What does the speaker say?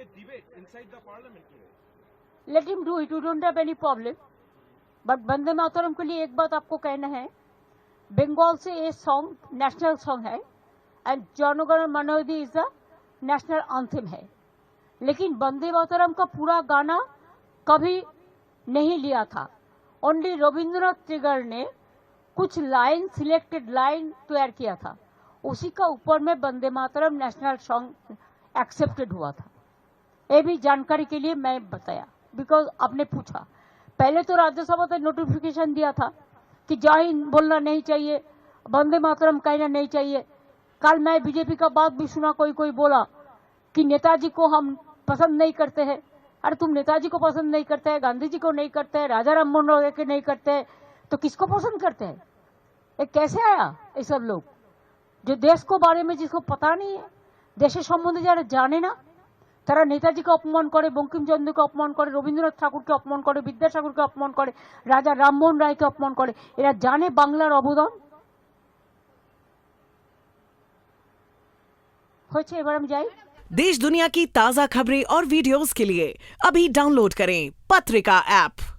a debate inside the parliament today. Let him do it. You don't have any problem. But Vande Mataram के लिए एक बात आपको कहना है, बंगाल से ये सॉन्ग नेशनल सॉन्ग है एंड जनगण मनोदी इज द नेशनल एंथम है, लेकिन वंदे मातरम का पूरा गाना कभी नहीं लिया था. ओनली रविंद्रनाथ टैगोर ने कुछ लाइन, सिलेक्टेड लाइन तैयार किया था, उसी का ऊपर में Vande Mataram national song accepted हुआ था. ये भी जानकारी के लिए मैं बताया, बिकॉज आपने पूछा. पहले तो राज्यसभा ने नोटिफिकेशन दिया था कि जय हिंद बोलना नहीं चाहिए, वंदे मातरम कहना नहीं चाहिए. कल मैं बीजेपी का बात भी सुना, कोई कोई बोला कि नेताजी को हम पसंद नहीं करते हैं. अरे तुम नेताजी को पसंद नहीं करते हैं, गांधी जी को नहीं करते हैं, राजा राम मोहन राय के नहीं करते हैं, तो किसको पसंद करते हैं? ये कैसे आया? ये सब लोग जो देश को बारे में जिसको पता नहीं है, देशेर सम्बन्धे যারা জানে না, তারা নেতাজিকে অপমান করে, বঙ্কিমচন্দ্রকে অপমান করে, রবীন্দ্রনাথ ঠাকুরকে অপমান করে, বিদ্যাসাগরকে অপমান করে, রাজা রামমোহন রায়কে অপমান করে. এরা জানে বাংলার অবদান হয়েছে. এবার আমি যাই. देश दुनिया की ताजा खबरें और वीडियोस के लिए अभी डाउनलोड करें पत्रिका ऐप.